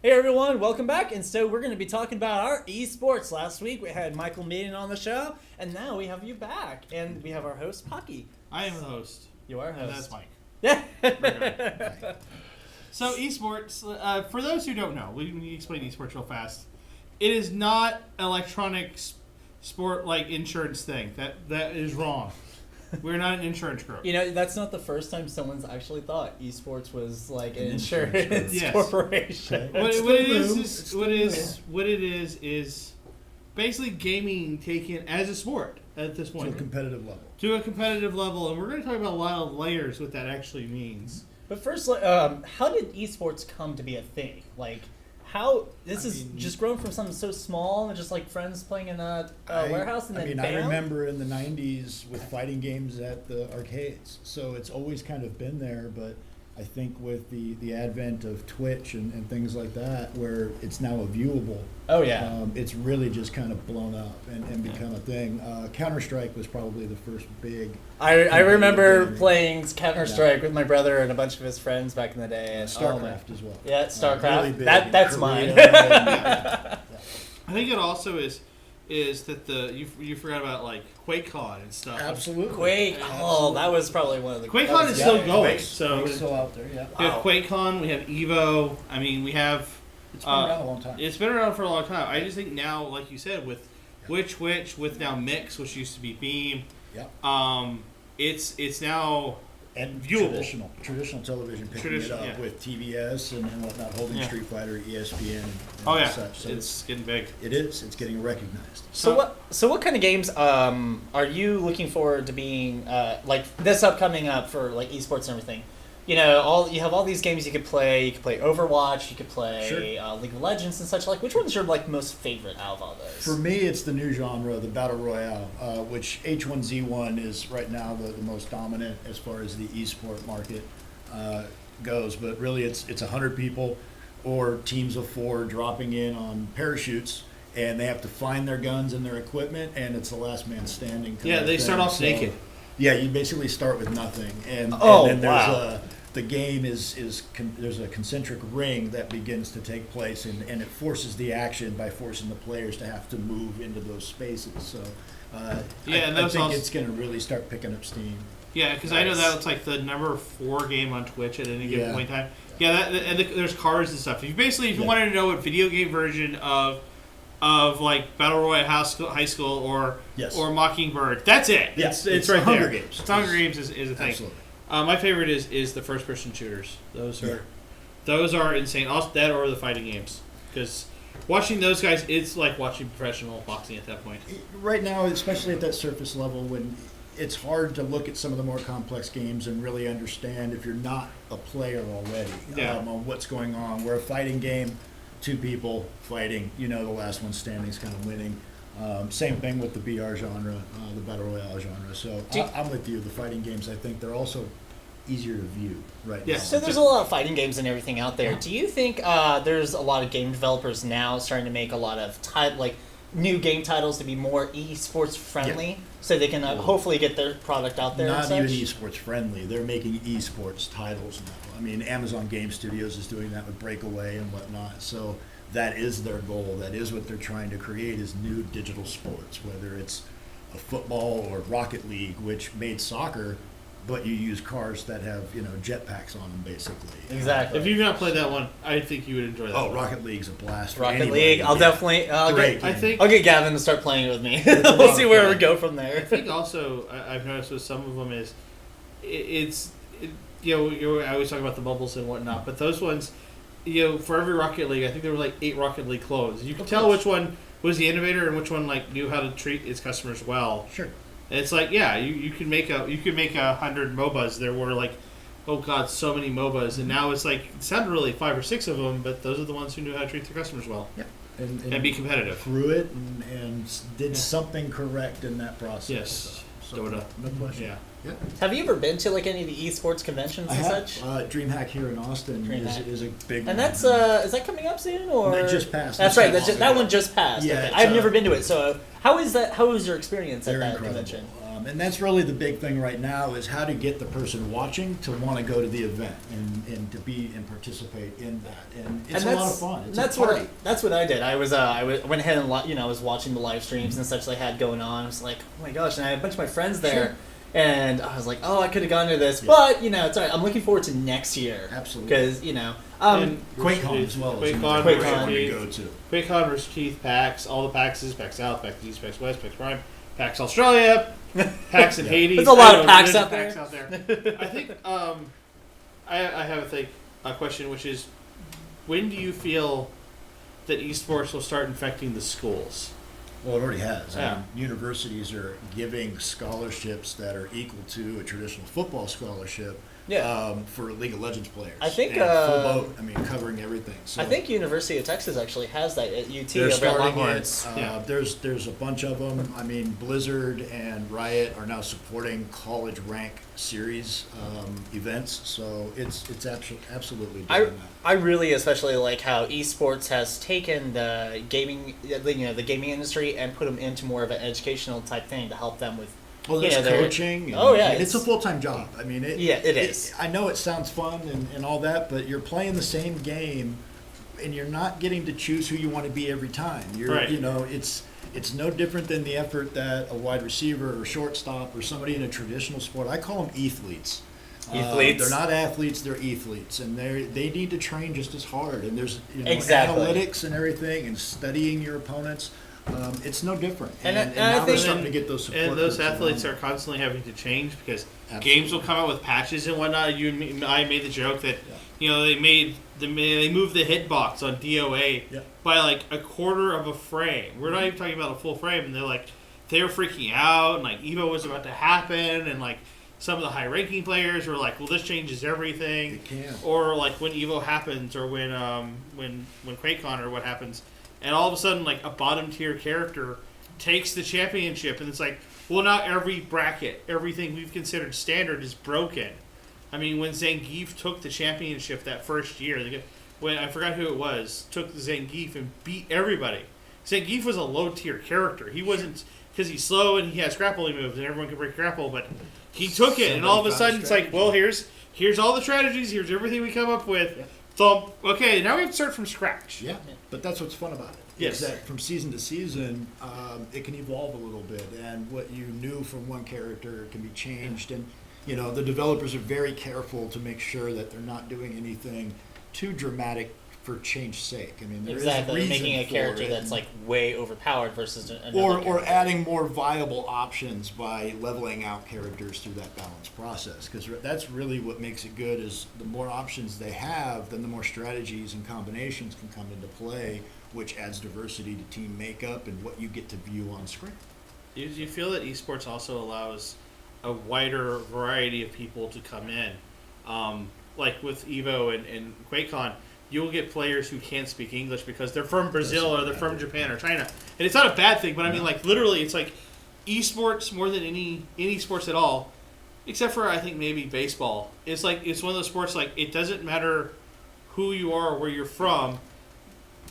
Hey everyone, welcome back. And so we're going to be talking about our eSports. Last week we had Michael Madden on the show, and now we have you back. And we have our host, Pocky. I am the host. You are a host. And that's Mike. Yeah. So eSports, for those who don't know, let me explain eSports real fast. It is not electronic sport like insurance thing. That is wrong. We're not an insurance group. You know, that's not the first time someone's actually thought eSports was like an insurance Yes. corporation. What it is basically gaming taken as a sport at this point. To a competitive level. To a competitive level, and we're going to talk about a lot of layers what that actually means. But first, how did eSports come to be a thing? Like, how this is just grown from something so small and just like friends playing in a warehouse, and then I remember in the 90s with fighting games at the arcades. So it's always kind of been there, but I think with the advent of Twitch and things like that, where it's now a viewable, it's really just kind of blown up and become a thing. Counter-Strike was probably the first big... I remember playing Counter-Strike with my brother and a bunch of his friends back in the day. And, StarCraft as well. Yeah, StarCraft. Really That's mine. I think it also is that you forgot about like QuakeCon and stuff. Absolutely. Quake. Oh, that was probably one of the... QuakeCon is still going. Quake's still out there, yeah. We have QuakeCon, we have Evo. I mean, we have... It's been around a long time. It's been around for a long time. I just think now, like you said, with Twitch, with now Mix, which used to be Beam, it's now and viewable. Traditional television picking it up with TBS and whatnot, holding Street Fighter, ESPN, and such. So it's getting big. It is. It's getting recognized. So what kind of games are you looking forward to being like this upcoming up for like esports and everything? You know, you have all these games you could play. You could play Overwatch. You could play League of Legends and such. Like, which one's your like most favorite out of all those? For me, it's the new genre, the battle royale, which H1Z1 is right now the most dominant as far as the esport market goes. But really, it's 100 people or teams of 4 dropping in on parachutes, and they have to find their guns and their equipment, and it's the last man standing. They start off naked. Yeah, you basically start with nothing, and then there's the game there's a concentric ring that begins to take place, and it forces the action by forcing the players to have to move into those spaces. So I think it's going to really start picking up steam. Yeah, because I know that's like the number 4 game on Twitch at any given point in time. Yeah, there's cars and stuff. If you wanted to know what video game version of like Battle Royale High School or Mockingbird, that's it. Yes, it's right Hunger there. Games. Hunger Games is a thing. Absolutely. My favorite is the first person shooters. Those are insane. Also, that or the fighting games, because watching those guys, it's like watching professional boxing at that point. Right now, especially at that surface level, when it's hard to look at some of the more complex games and really understand if you're not a player already on what's going on. Where a fighting game, 2 people fighting, the last one standing is kind of winning. Same thing with the BR genre, the Battle Royale genre. So I'm with you. The fighting games, I think they're also easier to view right now. So there's a lot of fighting games and everything out there. Do you think there's a lot of game developers now starting to make a lot of new game titles to be more esports friendly, so they can hopefully get their product out there? Not even esports friendly. They're making esports titles now. I mean, Amazon Game Studios is doing that with Breakaway and whatnot. So that is their goal. That is what they're trying to create, is new digital sports, whether it's a football or Rocket League, which made soccer, but you use cars that have, jetpacks on them, basically. Exactly. If you've not played that one, I think you would enjoy that. Oh, Rocket League's a blast. Rocket League, I'll definitely... I'll get Gavin to start playing it with me. We'll see where we go from there. I think also, I've noticed with some of them is, I always talk about the bubbles and whatnot, but those ones... for every Rocket League, I think there were like 8 Rocket League clones. You could tell which one was the innovator and which one like knew how to treat its customers well. Sure. And it's like, you could make 100 MOBAs. There were like, oh god, so many MOBAs, and now it's like it sounded really 5 or 6 of them, but those are the ones who knew how to treat their customers well. Yeah. And be competitive. Through it and did something correct in that process. Yes. Dota. No question. Yeah. Yeah. Have you ever been to like any of the esports conventions and such? DreamHack here in Austin is a big one. And that's is that coming up soon, or it just passed? That's right. That one just passed. Yeah, okay. I've never been to it. So how is that? How was your experience at that incredible. convention? And that's really the big thing right now is how to get the person watching to want to go to the event and to be and participate in that. And it's a lot of fun. It's that's a party. That's what I did. I went ahead and I was watching the live streams and such they had going on. I was like, oh my gosh, and I had a bunch of my friends there. Sure. And I was like, oh, I could have gone to this, but it's all right. I'm looking forward to next year. Absolutely. Because QuakeCon as well. QuakeCon versus Keith, PAX, all the PAXs, PAX South, PAX East, PAX West, PAX Prime, PAX Australia, PAX in Hades. There's a lot of PAX out there. I think I have a question, which is, when do you feel that esports will start infecting the schools? Well, it already has. Yeah. I mean, universities are giving scholarships that are equal to a traditional football scholarship for League of Legends players. I think full boat. I mean, covering everything. So I think University of Texas actually has that at UT. they're over at starting Longhorns. it. There's a bunch of them. I mean, Blizzard and Riot are now supporting college rank series events. So it's absolutely doing that. I really especially like how esports has taken the gaming, the gaming industry and put them into more of an educational type thing to help them with. Well, there's coaching. It's a full-time job. I mean, it is. I know it sounds fun and all that, but you're playing the same game, and you're not getting to choose who you want to be every time. It's no different than the effort that a wide receiver or shortstop or somebody in a traditional sport. I call them athletes. They're not athletes; they're athletes, and they need to train just as hard. And there's analytics and everything, and studying your opponents. It's no different. And now they're starting to get those support. And those athletes are constantly having to change because games will come out with patches and whatnot. I made the joke that they moved the hitbox on DOA by like a quarter of a frame. We're not even talking about a full frame, and they were freaking out, and like Evo was about to happen, and like some of the high-ranking players were like, "Well, this changes everything." It can. Or like when Evo happens, or when QuakeCon or what happens. And all of a sudden, like, a bottom-tier character takes the championship, and it's like, well, now every bracket, everything we've considered standard is broken. I mean, when Zangief took the championship that first year, when I forgot who it was, took the Zangief and beat everybody. Zangief was a low-tier character. He wasn't, because he's slow and he has grappling moves, and everyone can break grapple, but he took it, and all of a sudden, it's like, well, here's all the strategies, here's everything we come up with. Yeah. So, okay, now we have to start from scratch. Yeah, but that's what's fun about it. Yes. Is that from season to season, it can evolve a little bit, and what you knew from one character can be changed. And the developers are very careful to make sure that they're not doing anything too dramatic for change's sake. I mean, there is reason making a character that's like way overpowered versus another or adding more viable options by leveling out characters through that balanced process, because that's really what makes it good. Is the more options they have, then the more strategies and combinations can come into play, which adds diversity to team makeup and what you get to view on screen. Do you feel that esports also allows a wider variety of people to come in? Like with Evo and QuakeCon, you'll get players who can't speak English because they're from Brazil or they're from Japan or China. And it's not a bad thing, but I mean, like, literally, it's like esports more than any sports at all, except for, I think, maybe baseball. It's like, it's one of those sports, like, it doesn't matter who you are or where you're from.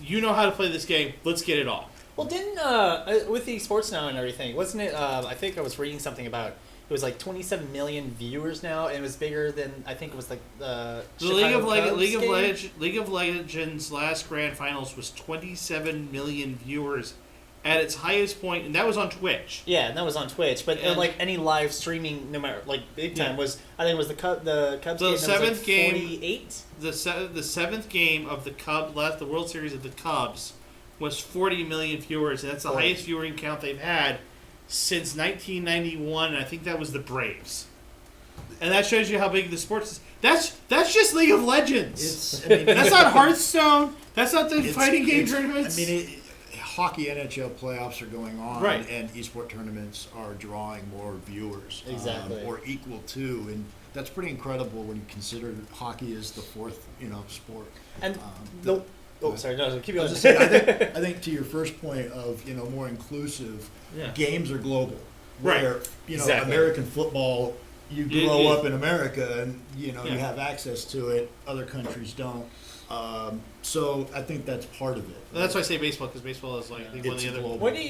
You know how to play this game. Let's get it on. Well, didn't, with the esports now and everything, wasn't it, I think I was reading something about, it was like 27 million viewers now, and it was bigger than, I think it was like the League of Legends last grand finals was 27 million viewers at its highest point, and that was on Twitch. Yeah, and that was on Twitch. But like any live streaming, no matter like big time, was I think it was the Cubs game. The seventh game, 48. The seventh game of the World Series of the Cubs was 40 million viewers, and that's the highest viewing count they've had since 1991, and I think that was the Braves. And that shows you how big the sports is. That's just League of Legends. That's not Hearthstone. That's not the fighting game tournaments. I mean, hockey NHL playoffs are going on, right, and esport tournaments are drawing more viewers. Exactly. Or equal to, and that's pretty incredible when you consider that hockey is the fourth, sport. And sorry, no, keep going. I think to your first point of more inclusive, games are global. Where Exactly. American football, you grow up in America and you have access to it. Other countries don't. So I think that's part of it. Well, that's why I say baseball, because baseball is like one of the other. What do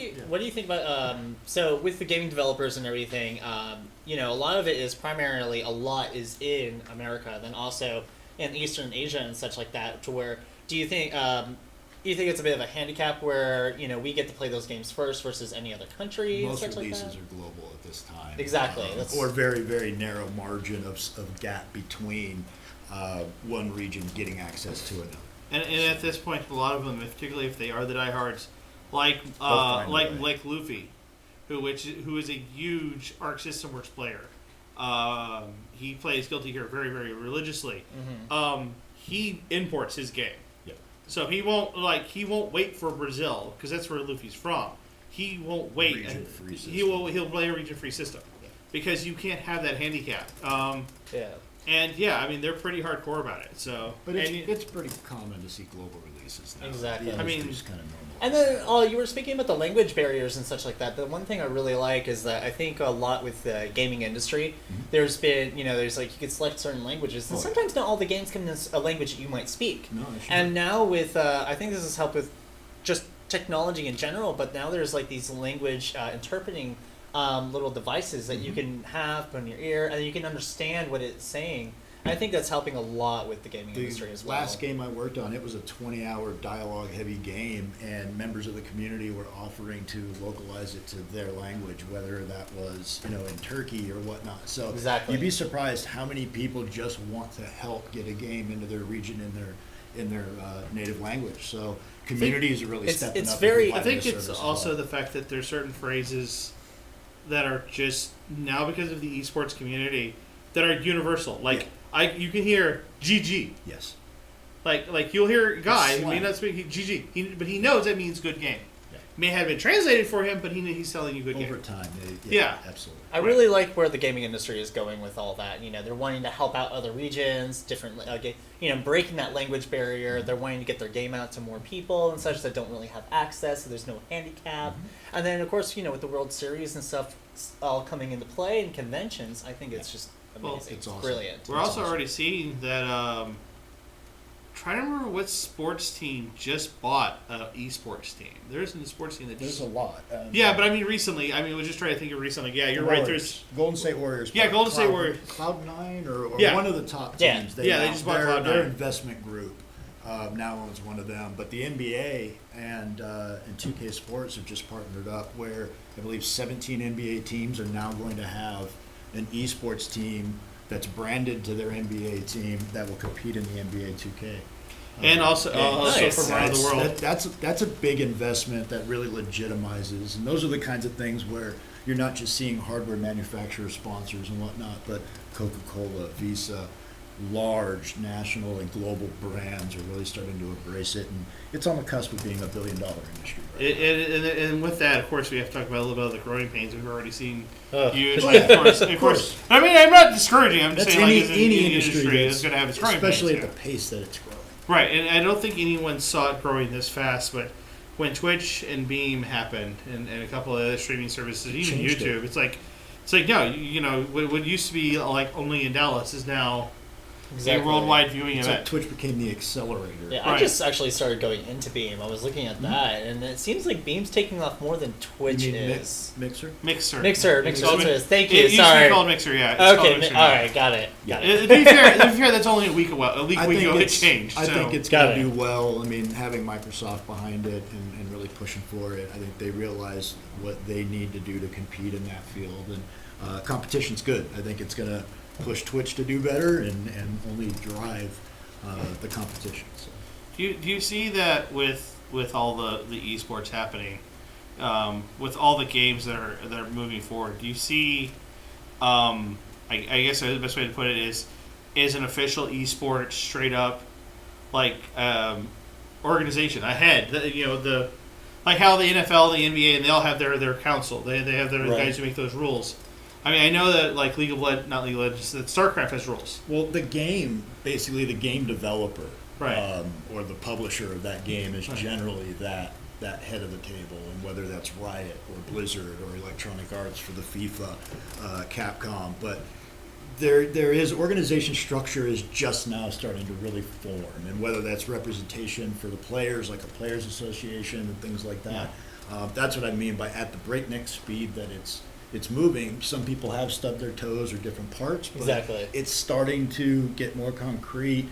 you think about so with the gaming developers and everything? A lot of it is primarily in America, then also in Eastern Asia and such like that. To where do you think it's a bit of a handicap where we get to play those games first versus any other country? Most and such releases like that? are global at this time. Exactly. Or very, very narrow margin of gap between one region getting access to another. And at this point, a lot of them, particularly if they are the diehards, like Luffy, who is a huge Arc System Works player. He plays Guilty Gear very, very religiously. Mm-hmm. He imports his game, so he won't wait for Brazil, because that's where Luffy's from. He won't wait. Region-free system. He'll play a region-free system, because you can't have that handicap. And they're pretty hardcore about it. So, but it's pretty common to see global releases now. Exactly. It's kind of normal. And then, you were speaking about the language barriers and such like that. The one thing I really like is that I think a lot with the gaming industry, there's been, there's you could select certain languages, and sometimes not all the games come in a language that you might speak. No, sure. And now with, I think this has helped with just technology in general, but now there's these language interpreting little devices that you can have put in your ear, and you can understand what it's saying. And I think that's helping a lot with the gaming industry as well. The last game I worked on, it was a 20-hour dialogue-heavy game, and members of the community were offering to localize it to their language, whether that was in Turkey or whatnot. So you'd be surprised how many people just want to help get a game into their region in their native language. So communities are really stepping up. I think it's also the fact that there's certain phrases that are just now, because of the esports community, that are universal. You can hear GG. Yes. Like you'll hear a guy who may not speak GG, but he knows that means good game. Yeah. May have been translated for him, but he's telling you good game. Over time, absolutely. I really like where the gaming industry is going with all that. They're wanting to help out other regions, different, breaking that language barrier. They're wanting to get their game out to more people and such that don't really have access, so there's no handicap. Mm-hmm. And then, of course, with the World Series and stuff all coming into play and conventions, I think it's just amazing. Well, it's awesome. Brilliant. We're also already seeing that. Trying to remember what sports team just bought an esports team. There's a sports team that there's a lot. But I mean recently. I was just trying to think of recently. Yeah, you're right. There's Golden State Warriors. Yeah, Golden State Warriors. Cloud9 or one of the top teams. They just bought Cloud9. Their investment group now owns one of them. But the NBA and 2K Sports have just partnered up, where I believe 17 NBA teams are now going to have an esports team that's branded to their NBA team that will compete in the NBA 2K. And also from around the world. That's a big investment that really legitimizes, and those are the kinds of things where you're not just seeing hardware manufacturer sponsors and whatnot, but Coca-Cola, Visa, large national and global brands are really starting to embrace it, and it's on the cusp of being $1 billion industry. Right and with that, of course, we have to talk about a little bit of the growing pains we've already seen. Huge, of course. I mean, I'm not discouraging. I'm just saying, any industry is going to have its growing pains, especially at the pace that it's growing. Right, and I don't think anyone saw it growing this fast, but when Twitch and Beam happened, and a couple of other streaming services, even YouTube, it's like no, what used to be only in Dallas is now a worldwide viewing event. Like Twitch became the accelerator. Yeah, I just actually started going into Beam. I was looking at that, and it seems like Beam's taking off more than Twitch is. Mixer. Thank you. Sorry. It used to be called Mixer. Yeah. Okay. Mixer all right. Got it. To be fair, that's only a week ago. It changed. I think it's going to do well. I mean, having Microsoft behind it and really pushing for it, I think they realize what they need to do to compete in that field, and competition's good. I think it's going to push Twitch to do better and only drive the competition. So. Do you see that with all the esports happening, with all the games that are moving forward? Do you see? I guess the best way to put it is an official esports straight up organization ahead. Like how the NFL, the NBA, and they all have their council. They have their guys who make those rules. I mean, I know that League of Legends, not League of Legends, that StarCraft has rules. Well, basically the game developer, right, or the publisher of that game is generally that head of the table, and whether that's Riot or Blizzard or Electronic Arts for the FIFA, Capcom, but there is organization structure is just now starting to really form, and whether that's representation for the players, like a players association and things like that. That's what I mean by at the breakneck speed that it's moving. Some people have stubbed their toes or different parts, but Exactly. it's starting to get more concrete.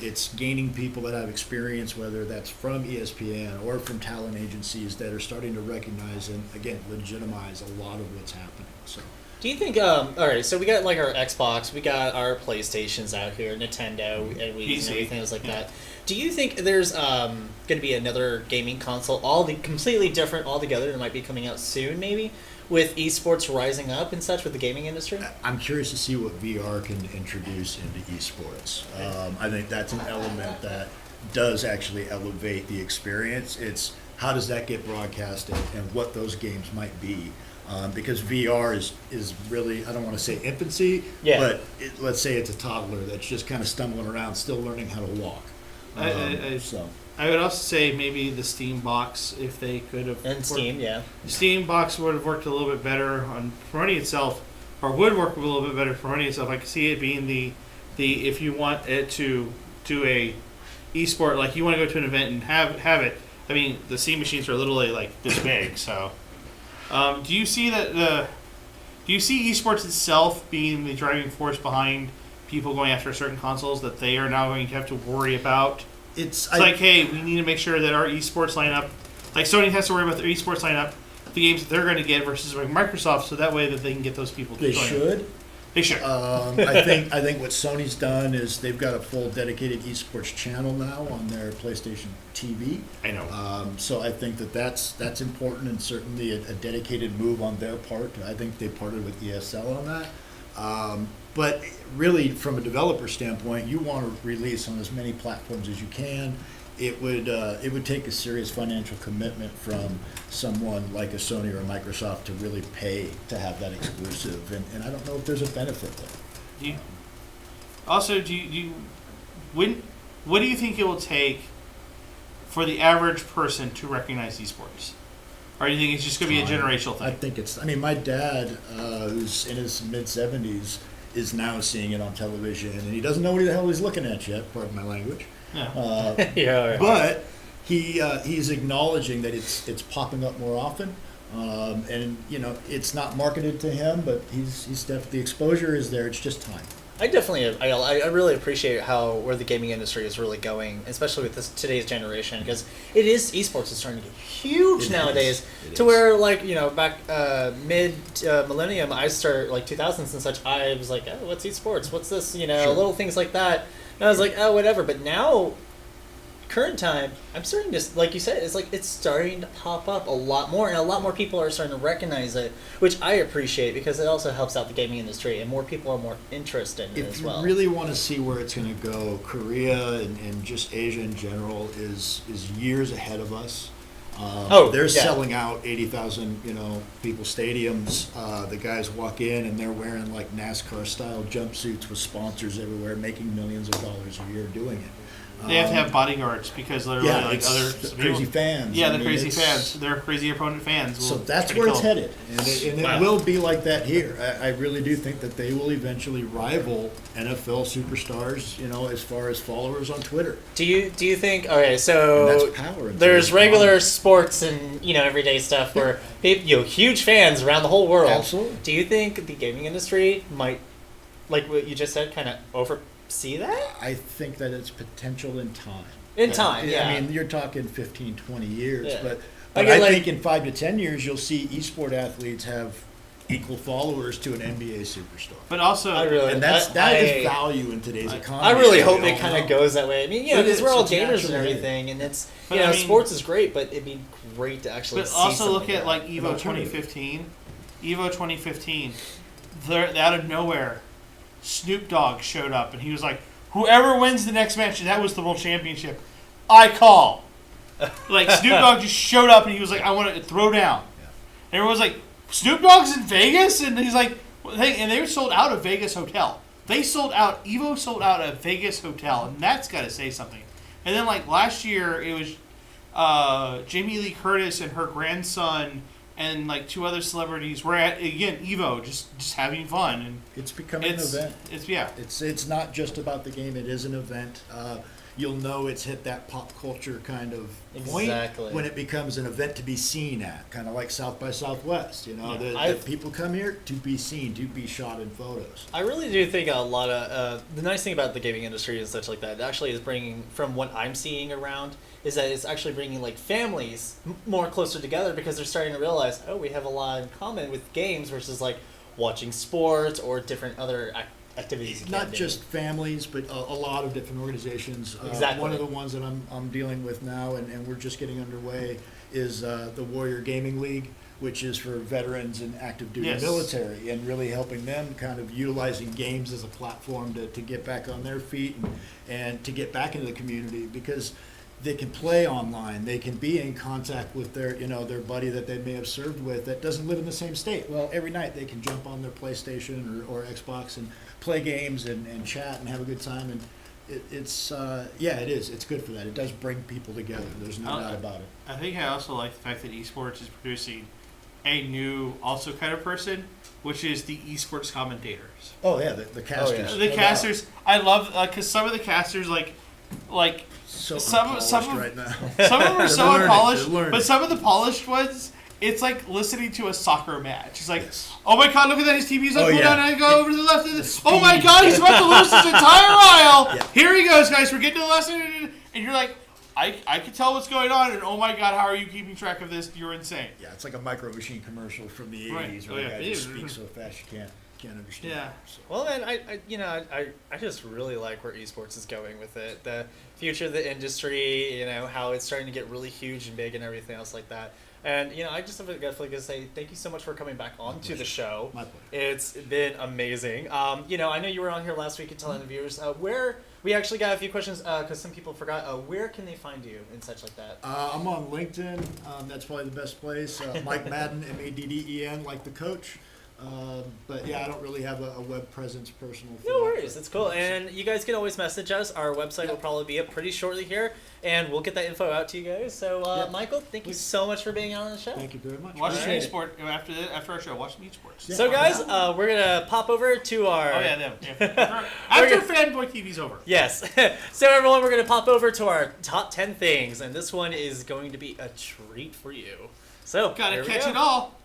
It's gaining people that have experience, whether that's from ESPN or from talent agencies that are starting to recognize and, again, legitimize a lot of what's happening. So. Do you think, all right, so we got like our Xbox, we got our PlayStations out here, Nintendo, and Wii and everything else like that. Do you think there's going to be another gaming console, completely different altogether, that might be coming out soon, maybe, with esports rising up and such with the gaming industry? I'm curious to see what VR can introduce into esports. I think that's an element that does actually elevate the experience. It's how does that get broadcasted and what those games might be. Because VR is really, I don't want to say infancy, but let's say it's a toddler that's just kind of stumbling around, still learning how to walk. I would also say maybe the Steam box, if they could have. And Steam, The Steam box would have worked a little bit better on promoting itself, or would work a little bit better promoting itself. I could see it being the if you want it to do a esport, like you want to go to an event and have it. I mean, the Steam machines are literally like this big, so. Do you see esports itself being the driving force behind people going after certain consoles that they are now going to have to worry about? It's like, hey, we need to make sure that our esports lineup, like Sony has to worry about their esports lineup, the games that they're going to get versus like Microsoft, so that way that they can get those people. They should. They should. I think what Sony's done is they've got a full dedicated esports channel now on their PlayStation TV. I know. So I think that's important, and certainly a dedicated move on their part. I think they partnered with ESL on that. But really, from a developer standpoint, you want to release on as many platforms as you can. It would take a serious financial commitment from someone like a Sony or a Microsoft to really pay to have that exclusive, and I don't know if there's a benefit there. What do you think it will take for the average person to recognize esports? Or do you think it's just going to be a generational thing? I think my dad, who's in his mid-70s, is now seeing it on television, and he doesn't know what the hell he's looking at yet, pardon my language. Yeah. But he's acknowledging that it's popping up more often, and it's not marketed to him, but he's definitely, the exposure is there. It's just time. I really appreciate where the gaming industry is really going, especially with today's generation, because esports is starting to get huge nowadays. Where back mid millennium, I started like 2000s and such. I was like, oh, what's esports? What's this? Little things like that. And I was like, oh, whatever. But now, current time, I'm starting to, like you said, it's starting to pop up a lot more, and a lot more people are starting to recognize it, which I appreciate because it also helps out the gaming industry, and more people are more interested in it as well. If you really want to see where it's going to go, Korea and just Asia in general is years ahead of us. They're selling out 80,000 people stadiums. The guys walk in and they're wearing like NASCAR style jumpsuits with sponsors everywhere, making millions of dollars a year doing it. They have to have bodyguards because they're other crazy fans. Yeah, they're crazy fans. They're crazy opponent fans. So that's where it's headed, and it will be like that here. I really do think that they will eventually rival NFL superstars, as far as followers on Twitter. Do you think? Okay, so and that's power. There's regular sports and everyday stuff where people, huge fans around the whole world. Absolutely. Do you think the gaming industry might, like what you just said, kind of oversee that? I think that it's potential in time. I mean, you're talking 15, 20 years, but I think in 5 to 10 years, you'll see esport athletes have equal followers to an NBA superstar. But also, that is value in today's economy. I really hope it kind of goes that way. I mean, because we're all gamers and everything, and it's sports is great, but it'd be great to actually. But also look at like Evo 2015. Evo 2015, out of nowhere, Snoop Dogg showed up, and he was like, "Whoever wins the next match, and that was the world championship, I call." Like Snoop Dogg just showed up, and he was like, "I want to throw down." Yeah. And everyone was like, "Snoop Dogg's in Vegas," and he's like, and they were sold out a Vegas hotel. Evo sold out a Vegas hotel, and that's got to say something. And then like last year, it was Jamie Lee Curtis and her grandson and like 2 other celebrities. We're at again Evo, just having fun, and it's becoming an event. It's not just about the game. It is an event. You'll know it's hit that pop culture kind of point when it becomes an event to be seen at, kind of like South by Southwest. You know, the people come here to be seen, to be shot in photos. I really do think a lot of the nice thing about the gaming industry and such like that, it actually is bringing, from what I'm seeing around, is that it's actually bringing like families more closer together, because they're starting to realize, oh, we have a lot in common with games versus like watching sports or different other activities. Not just families, but a lot of different organizations. Exactly. One of the ones that I'm dealing with now, and we're just getting underway, is the Warrior Gaming League, which is for veterans and active duty military, and really helping them kind of utilizing games as a platform to get back on their feet and to get back into the community, because they can play online. They can be in contact with their buddy that they may have served with that doesn't live in the same state. Well, every night they can jump on their PlayStation or Xbox and play games and chat and have a good time. And it is. It's good for that. It does bring people together. There's no doubt about it. I think I also like the fact that esports is producing a new also kind of person, which is the esports commentators. Oh yeah, the casters. The casters. I love because some of the casters like. Some of right now. Some of them are so unpolished, but some of the polished ones, it's like listening to a soccer match. It's like, oh my god, look at that, his TV's up, down, and I go over to the left. Oh my god, he's about to lose his entire aisle. Yeah. Here he goes, guys. We're getting to the last, and you're like, I can tell what's going on, and oh my god, how are you keeping track of this? You're insane. Yeah, it's like a Micro Machine commercial from the 80s where the guy just speaks so fast you can't understand. Yeah. So. Well, man, I just really like where esports is going with it. The future of the industry, how it's starting to get really huge and big and everything else like that. And, I just definitely going to say thank you so much for coming back onto the show. My pleasure. It's been amazing. I know you were on here last week and telling the viewers where we actually got a few questions because some people forgot. Where can they find you and such like that? I'm on LinkedIn. That's probably the best place. Mike Madden, Madden, like the coach. But yeah, I don't really have a web presence personal. No worries, it's cool. And you guys can always message us. Our website will probably be up pretty shortly here, and we'll get that info out to you guys. So, Michael, thank you so much for being on the show. Thank you very much. Watch some eSports after our show. Watch some eSports. Yeah. So, guys, we're gonna pop over to our. Oh yeah, them. After Fanboy TV's over. Yes. So, everyone, we're gonna pop over to our top 10 things, and this one is going to be a treat for you. So, gotta catch it all.